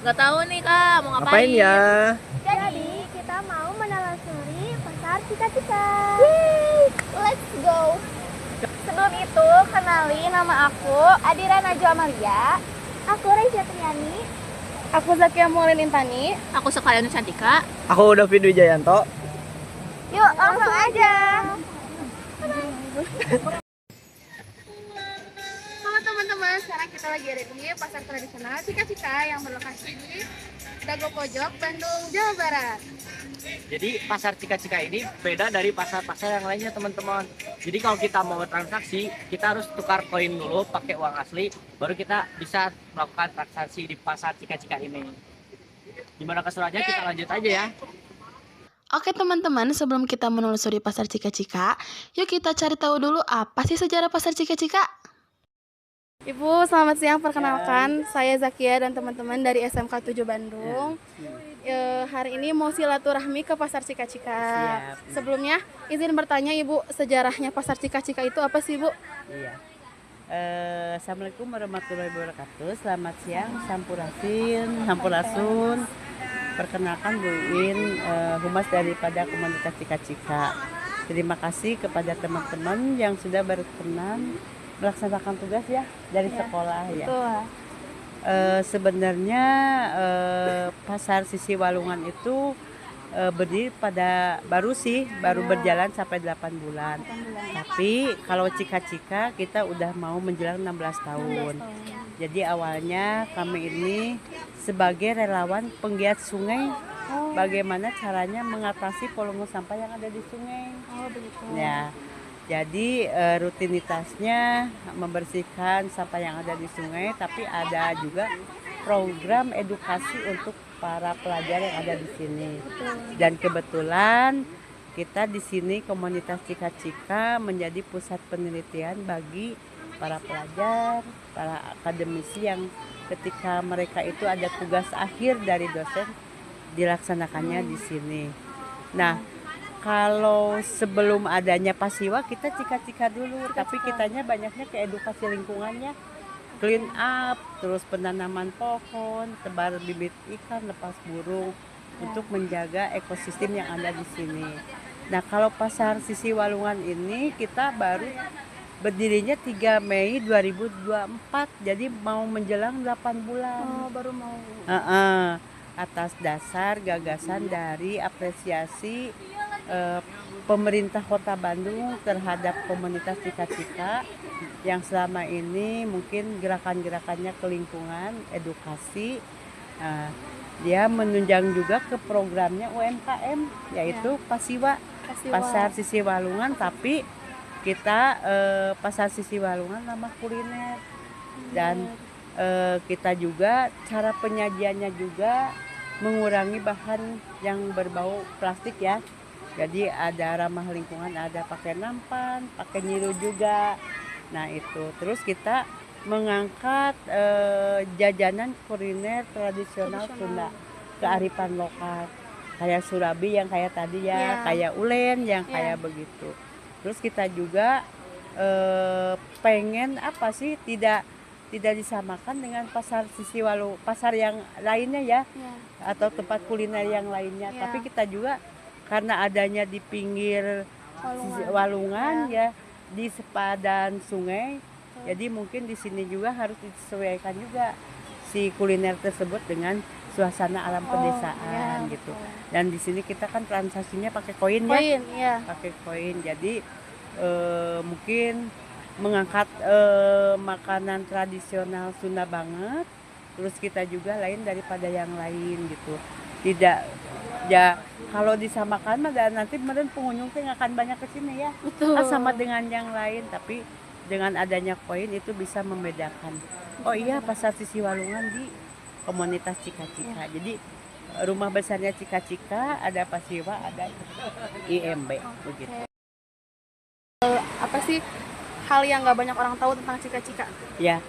Gak tahu nih Kak, mau Ngapain ngapain? ya? Jadi kita mau menelusuri pasar Cika-Cika. Yeay, let's go. Sebelum itu, kenali nama aku Adira Najwa Amalia. Aku Reza Triani. Aku Zakia Maulin Intani. Aku sekalian Cantika. Aku David Wijayanto. Yuk, langsung aja. Halo teman-teman, sekarang kita lagi ada di pasar tradisional Cika-Cika yang berlokasi di Dago Pojok, Bandung, Jawa Barat. Jadi pasar Cika-Cika ini beda dari pasar-pasar yang lainnya teman-teman. Jadi kalau kita mau transaksi, kita harus tukar koin dulu pakai uang asli, baru kita bisa melakukan transaksi di pasar Cika-Cika ini. Gimana keseruannya, kita lanjut aja ya. Oke teman-teman, sebelum kita menelusuri pasar Cika-Cika, yuk kita cari tahu dulu apa sih sejarah pasar Cika-Cika. Ibu, selamat siang. Perkenalkan, saya Zakia dan teman-teman dari SMK 7 Bandung. Hari ini mau silaturahmi ke pasar Cika-Cika. Sebelumnya, izin bertanya Ibu, sejarahnya pasar Cika-Cika itu apa sih Bu? Iya. Assalamualaikum warahmatullahi wabarakatuh. Selamat siang, sampurasun. Perkenalkan Bu Win, humas daripada komunitas Cika-Cika. Terima kasih kepada teman-teman yang sudah berkenan melaksanakan tugas ya dari sekolah ya. Sebenarnya pasar Sisi Walungan itu berdiri pada baru berjalan sampai 8 bulan. Tapi kalau Cika-Cika kita udah mau menjelang 16 tahun. Jadi awalnya kami ini sebagai relawan penggiat sungai, bagaimana caranya mengatasi volume sampah yang ada di sungai. Oh, begitu. Ya. Jadi rutinitasnya membersihkan sampah yang ada di sungai, tapi ada juga program edukasi untuk para pelajar yang ada di sini. Dan kebetulan kita di sini komunitas Cika-Cika menjadi pusat penelitian bagi para pelajar, para akademisi yang ketika mereka itu ada tugas akhir dari dosen dilaksanakannya di sini. Nah, kalau sebelum adanya Pasiwa kita Cika-Cika dulu, tapi kitanya banyaknya ke edukasi lingkungannya, clean up, terus penanaman pohon, tebar bibit ikan, lepas burung untuk menjaga ekosistem yang ada di sini. Nah, kalau pasar Sisi Walungan ini kita baru berdirinya 3 Mei 2024, jadi mau menjelang 8 bulan. Oh, baru mau. Atas dasar gagasan dari apresiasi pemerintah Kota Bandung terhadap komunitas Cika-Cika yang selama ini mungkin gerakan-gerakannya ke lingkungan, edukasi. Dia menunjang juga ke programnya UMKM, yaitu Pasiwa, Pasar Sisi Walungan, tapi kita Pasar Sisi Walungan nama kuliner. Dan kita juga cara penyajiannya juga mengurangi bahan yang berbau plastik ya. Jadi ada ramah lingkungan, ada pakai nampan, pakai nyiru juga. Nah itu, terus kita mengangkat jajanan kuliner tradisional Sunda, kearifan lokal. Kayak surabi yang kayak tadi ya, kayak ulen yang kayak begitu. Terus kita juga pengen apa sih, tidak disamakan dengan pasar Sisi Walungan, pasar yang lainnya ya, atau tempat kuliner yang lainnya. Tapi kita juga karena adanya di pinggir Walungan ya, di sepadan sungai, jadi mungkin di sini juga harus disesuaikan juga si kuliner tersebut dengan suasana alam pedesaan gitu. Dan di sini kita kan transaksinya pakai koin ya, pakai koin. Jadi mungkin mengangkat makanan tradisional Sunda banget. Terus kita juga lain daripada yang lain gitu. Tidak ya, kalau disamakan nanti kemudian pengunjung akan banyak ke sini ya. Sama dengan yang lain, tapi dengan adanya koin itu bisa membedakan. Oh iya, pasar Sisi Walungan di komunitas Cika-Cika. Jadi rumah besarnya Cika-Cika, ada Pasiwa, ada IMB begitu. Apa sih hal yang nggak banyak orang tahu tentang Cika-Cika? Ya,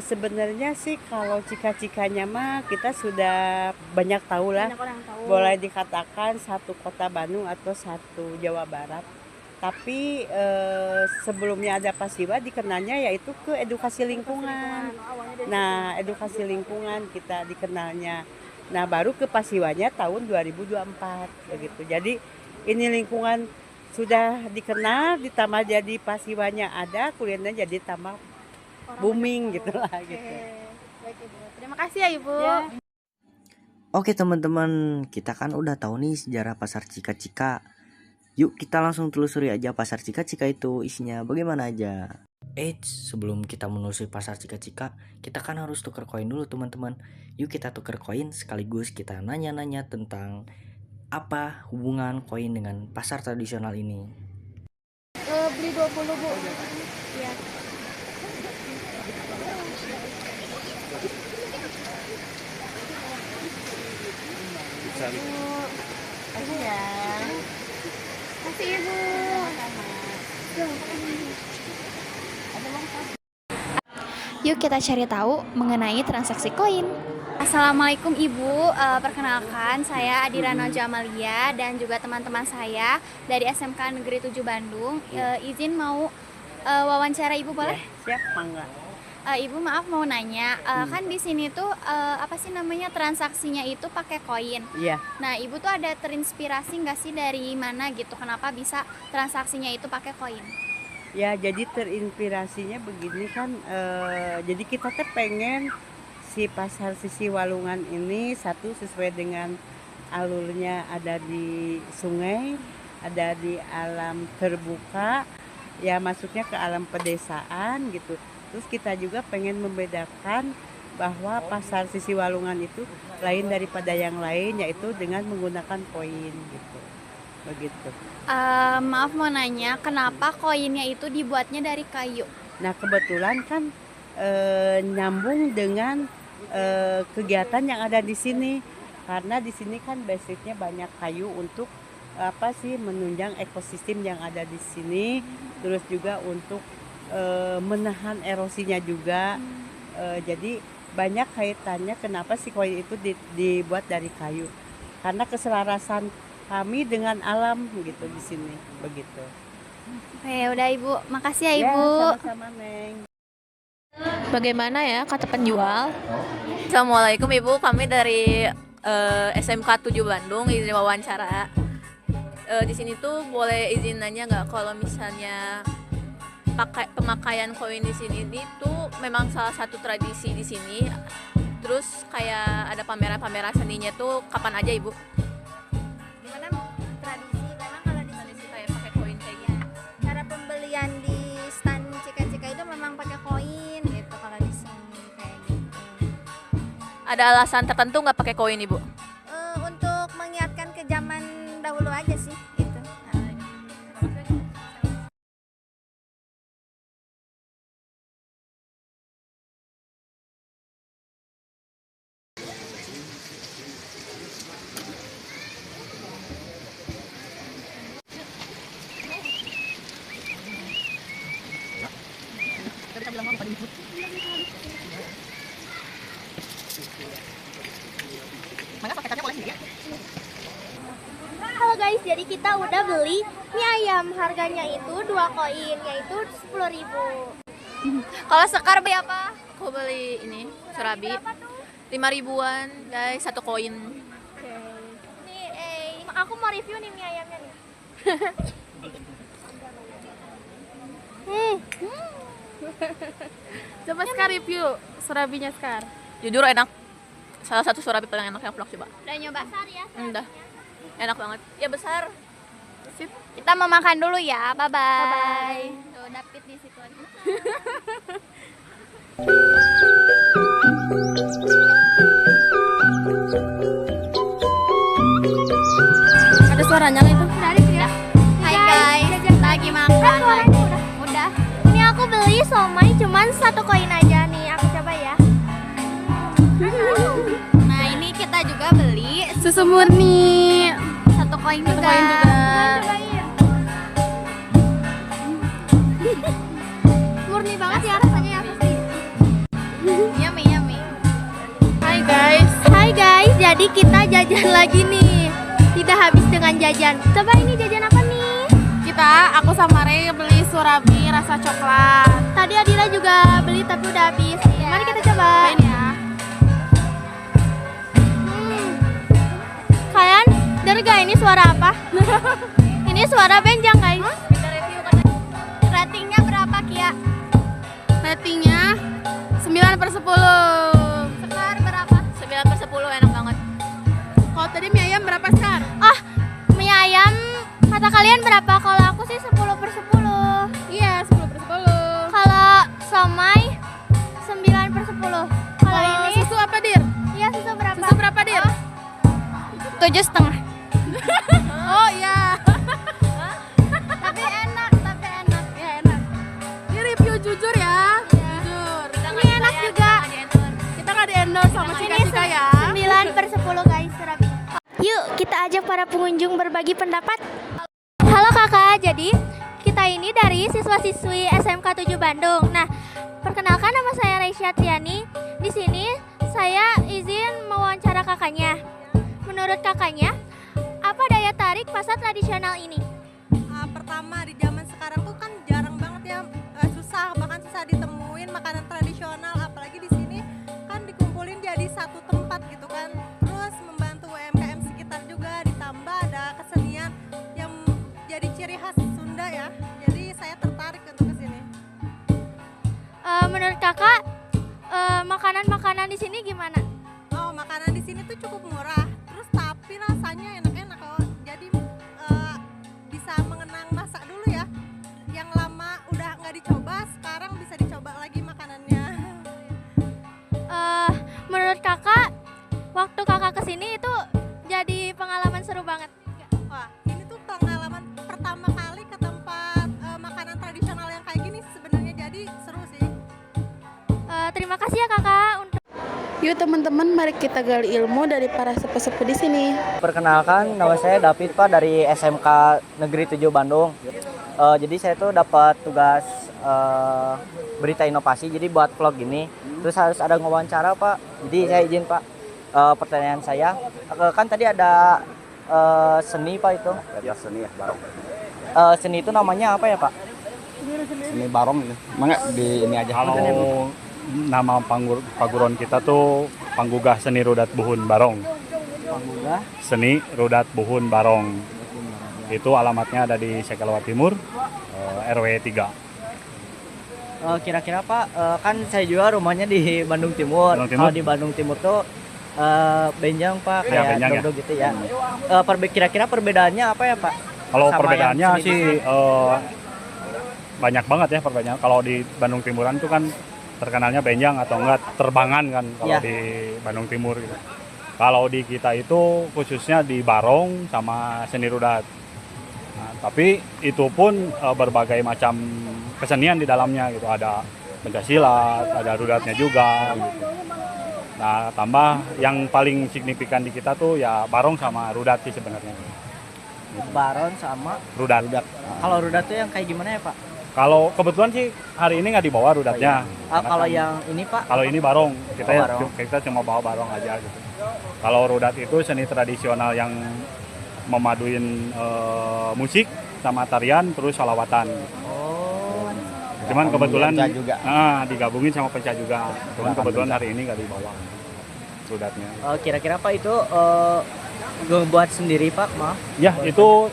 sebenarnya sih kalau Cika-Cikanya mah kita sudah banyak tahu lah. Banyak orang tahu. Boleh dikatakan satu kota Bandung atau satu Jawa Barat. Tapi sebelumnya ada Pasiwa dikenalnya yaitu ke edukasi lingkungan. Nah, edukasi lingkungan kita dikenalnya. Nah, baru ke Pasiwanya tahun 2024 begitu. Jadi ini lingkungan sudah dikenal, ditambah jadi Pasiwanya ada, kuliahnya jadi tambah booming gitu lah gitu. Baik Ibu. Terima kasih ya Ibu. Ya. Oke teman-teman, kita kan udah tahu nih sejarah pasar Cika-Cika. Yuk kita langsung telusuri aja pasar Cika-Cika itu isinya bagaimana aja. Sebelum kita menelusuri pasar Cika-Cika, kita kan harus tuker koin dulu teman-teman. Yuk kita tuker koin sekaligus kita nanya-nanya tentang apa hubungan koin dengan pasar tradisional ini. Beli 20 Bu. Iya. Kasih ya. Kasih Ibu. Yuk kita cari tahu mengenai transaksi koin. Assalamualaikum Ibu, perkenalkan saya Adira Najwa Amalia dan juga teman-teman saya dari SMK Negeri 7 Bandung. Izin mau wawancara Ibu boleh? Siap, mangga. Ibu maaf mau nanya, kan di sini tuh apa sih namanya transaksinya itu pakai koin. Iya. Nah Ibu tuh ada terinspirasi nggak sih dari mana gitu? Kenapa bisa transaksinya itu pakai koin? Ya, jadi terinspirasinya begini kan, jadi kita tuh pengen si pasar Sisi Walungan ini satu sesuai dengan alurnya ada di sungai, ada di alam terbuka, ya masuknya ke alam pedesaan gitu. Terus kita juga pengen membedakan bahwa pasar Sisi Walungan itu lain daripada yang lain, yaitu dengan menggunakan koin gitu. Begitu. Maaf mau nanya, kenapa koinnya itu dibuatnya dari kayu? Nah, kebetulan kan nyambung dengan kegiatan yang ada di sini, karena di sini kan basicnya banyak kayu untuk apa sih menunjang ekosistem yang ada di sini, terus juga untuk menahan erosinya juga. Jadi banyak kaitannya kenapa si koin itu dibuat dari kayu, karena keselarasan kami dengan alam gitu di sini begitu. Oke, udah Ibu, makasih ya Ya, Ibu. sama-sama Neng. Bagaimana ya kata penjual? Assalamualaikum Ibu, kami dari SMK 7 Bandung, izin wawancara. Di sini tuh boleh izin nanya nggak kalau misalnya pemakaian koin di sini itu memang salah satu tradisi di sini. Terus kayak ada pameran-pameran seninya tuh kapan aja Ibu? Gimana tradisi? Memang kalau di Tradisi kayak pakai koin kayak gini. cara pembelian di stand Cika-Cika itu memang pakai koin gitu kalau di sini kayak gitu. Ada alasan tertentu nggak pakai koin Ibu? Untuk mengingatkan ke zaman dahulu aja sih gitu. Halo guys, jadi kita udah beli mie ayam. Harganya itu 2 koin, yaitu 10.000. Kalau sekar beli apa? Aku beli ini surabi. 5 ribuan guys, 1 koin. Nih, aku mau review nih mie ayamnya nih. Coba Skar review surabinya Skar. Jujur enak. Salah satu surabi paling enak yang pernah coba. Udah nyoba? Besar ya. Udah. Enak banget. Ya besar. Sip. Kita mau makan dulu ya. Bye bye. Tuh David di situ aja. Ada suaranya nggak itu? Hai guys, kita lagi makan lagi. Udah. Ini aku beli somai cuman 1 koin aja nih. Aku coba ya. Nah, ini kita juga beli Susu murni. 1 koin juga. koin juga. Murni banget ya rasanya ya pasti. Yummy yummy. Hai guys. Hai guys, jadi kita jajan lagi nih. Tidak habis dengan jajan. Coba ini jajan apa nih? Kita kita, aku sama Rey beli surabi rasa coklat. Tadi Adira juga beli tapi udah habis. Mari kita coba. Cobain ya. Kalian denger gak ini suara apa? Ini suara benjang guys. Ratingnya berapa Kia? Ratingnya 9/10. Sekar berapa? 9/10 enak banget. Kalau tadi mie ayam berapa Sekar? Oh, mie ayam kata kalian berapa? Kalau aku sih 10/10. Iya, 10/10. Kalau somai 9/10. Kalau ini susu apa, Dir? iya susu berapa? Susu berapa, Dir? 7,5. Oh iya. Tapi enak, tapi enak. Ya enak. Ini review jujur ya. Jujur. Ini enak juga. Kita nggak di endorse sama Cika-Cika ya. 9/10 guys, surabi. Yuk, kita ajak para pengunjung berbagi pendapat. Halo kakak, jadi kita ini dari siswa-siswi SMK 7 Bandung. Nah, perkenalkan nama saya Reisha Triani. Di sini saya izin mewawancara kakaknya. Menurut kakaknya, apa daya tarik pasar tradisional ini? Pertama di zaman sekarang tuh kan jarang banget ya, susah, bahkan susah ditemuin makanan tradisional, apalagi di sini kan dikumpulin jadi satu tempat gitu kan, terus membantu UMKM sekitar juga, ditambah ada kesenian yang jadi ciri khas Sunda ya, jadi saya tertarik untuk kesini. Menurut kakak, makanan-makanan di sini gimana? Oh, makanan di sini tuh cukup murah, terus tapi rasanya enak-enak kok, jadi bisa mengenang masa dulu ya, yang lama udah nggak dicoba, sekarang bisa dicoba lagi makanannya. Menurut kakak, waktu kakak kesini itu jadi pengalaman seru banget. Wah, ini tuh pengalaman pertama kali ke tempat makanan tradisional yang kayak gini sebenarnya, jadi seru sih. Terima kasih ya kakak untuk Yuk teman-teman, mari kita gali ilmu dari para sepuh-sepuh di sini. Perkenalkan, nama saya David Pak dari SMK Negeri 7 Bandung. Jadi saya tuh dapat tugas berita inovasi, jadi buat vlog gini. Terus harus ada wawancara Pak. Jadi saya izin Pak. Pertanyaan saya, kan tadi ada seni Pak itu. Ya seni ya barong. Seni itu namanya apa ya Pak? Seni barong ini. Mangga di ini aja. Kalau nama paguron kita tuh Panggugah Seni Rudat Buhun Barong. Panggugah Seni Rudat Buhun Barong. Itu alamatnya ada di Sekelawat Timur, RW 3. Kira-kira Pak, kan saya juga rumahnya di Bandung Timur. Kalau di Bandung Timur tuh benjang Pak, Ya, kayak benjang ya. dodol gitu ya. Kira-kira perbedaannya apa ya Pak? Kalau Sama perbedaannya yang seni sih banyak banget ya perbedaannya. Kalau di Bandung Timuran tuh kan terkenalnya benjang atau enggak terbangan kan kalau Ya. di Bandung Timur gitu. Kalau di kita itu khususnya di barong sama seni rudat. Nah, tapi itu pun berbagai macam kesenian di dalamnya gitu. Ada pencaksilat, ada rudatnya juga gitu. Nah, tambah yang paling signifikan di kita tuh ya barong sama rudat sih sebenarnya. Baron sama Rudat. kalau rudat tuh yang kayak gimana ya Pak? Kalau kebetulan sih hari ini nggak dibawa rudatnya. Karena Kalau kan- yang ini Pak? Kalau ini barong, barong. kita cuma bawa barong aja gitu. Kalau rudat itu seni tradisional yang memaduin musik sama tarian terus salawatan. Oh, Cuman kebetulan Penca juga. digabungin sama penca juga. Cuman kebetulan hari ini nggak dibawa rudatnya. kira-kira Pak itu buat sendiri Pak, maaf? Ya itu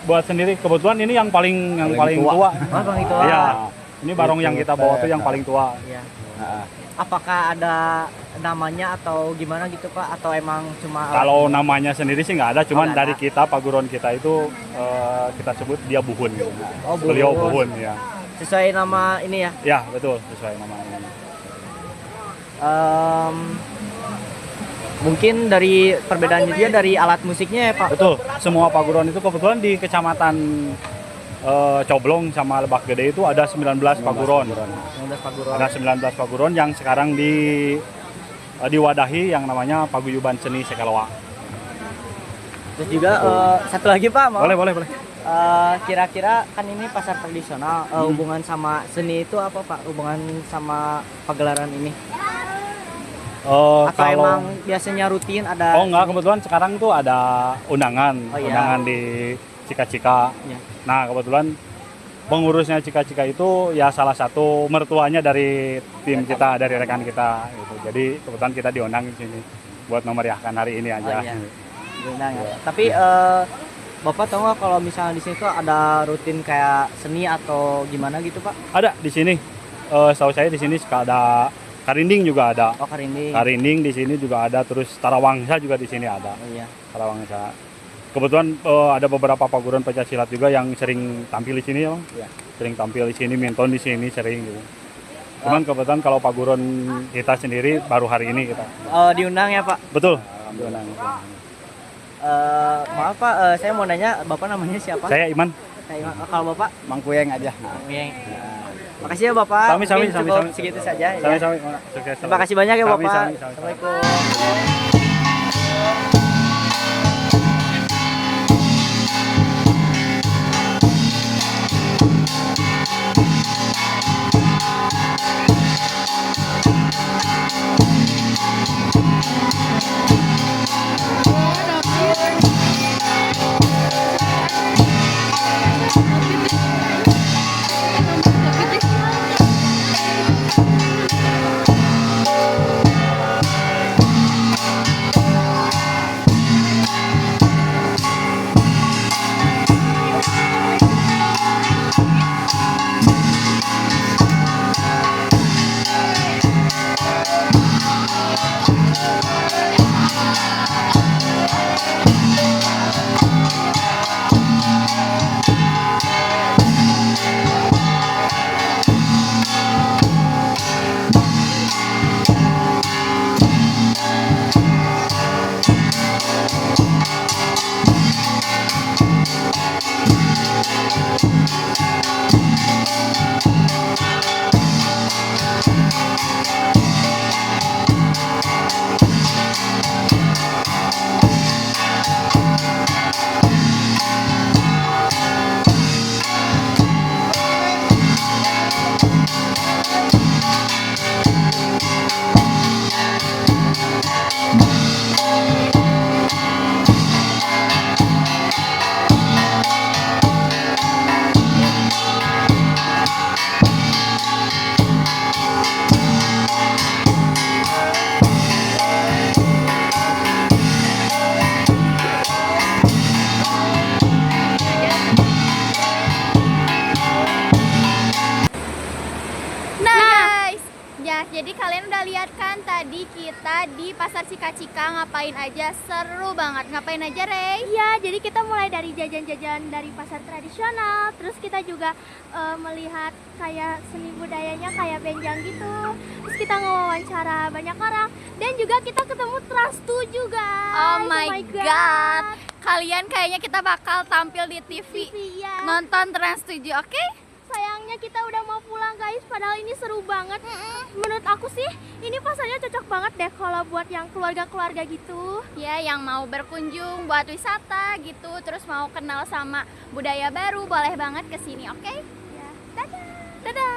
buat sendiri. Kebetulan ini yang paling Paling tua. Oh, Bang itu. Iya. Ini barong Itu yang kita bawa tuh yang teh. paling tua. Iya. Nah, Apakah ada namanya atau gimana gitu Pak? Atau emang cuma Kalau namanya sendiri sih nggak ada, cuman nggak dari ada. kita paguron kita itu kita sebut dia buhun. Oh, buhun. Beliau buhun ya. sesuai nama ini ya? Ya betul sesuai namanya. Mungkin dari perbedaannya dia dari alat musiknya ya Pak? Betul. Semua paguron itu kebetulan di kecamatan Coblong sama Lebak Gede itu ada 19 paguron. 19 paguron. Ada 19 paguron yang sekarang diwadahi yang namanya Paguyuban Seni Sekelwa. Terus juga satu lagi Pak, maaf. Boleh. Kira-kira kan ini pasar tradisional, hubungan sama seni itu apa Pak? Hubungan sama pagelaran ini? Atau Kalau emang biasanya rutin ada? Oh enggak, kebetulan sekarang tuh ada undangan. Oh, iya. Undangan di Cika-Cika. Ya. Nah kebetulan pengurusnya Cika-Cika itu ya salah satu mertuanya dari tim kita, dari rekan kita gitu. Jadi kebetulan kita diundang di sini buat memeriahkan hari ini aja. Oh, iya. Diundang ya. Tapi Bapak tahu nggak kalau misalnya di sini tuh ada rutin kayak seni atau gimana gitu Pak? Ada di sini. Setahu saya di sini ada karinding juga ada. Oh karinding. Karinding di sini juga ada, terus tarawangsa juga di sini ada. Oh iya. Tarawangsa. Kebetulan ada beberapa paguran pencak silat juga yang sering tampil di sini ya, Bang. Iya. Sering tampil di sini, minton di sini sering gitu. Cuman kebetulan kalau paguron kita sendiri baru hari ini kita. Diundang ya Pak? Betul. Diundang. Maaf Pak, saya mau nanya Bapak namanya siapa? Saya Iman. Kalau Bapak? Mangkuyeng aja. Mangkuyeng. Makasih ya Bapak. Sami-sami, Mungkin cukup sami-sami. segitu saja. Ya. Sami-sami. Sukses. Terima kasih banyak ya Bapak. Sami-sami. Assalamualaikum. Jadi kalian udah lihat kan tadi kita di Pasar Cika-Cika ngapain aja, seru banget. Ngapain aja, Rey? Iya, jadi kita mulai dari jajan-jajan dari pasar tradisional, terus kita juga melihat kayak seni budayanya kayak benjang gitu. Terus kita ngewawancara banyak orang dan juga kita ketemu Trans 7 guys. Oh my god. Kalian kayaknya kita bakal tampil di TV, ya. nonton Trans 7, oke? Sayangnya kita udah mau pulang guys, padahal ini seru banget. Menurut aku sih ini pasarnya cocok banget deh kalau buat yang keluarga-keluarga gitu. Ya, yang mau berkunjung buat wisata gitu, terus mau kenal sama budaya baru, boleh banget kesini, oke? Ya, dadah. Dadah.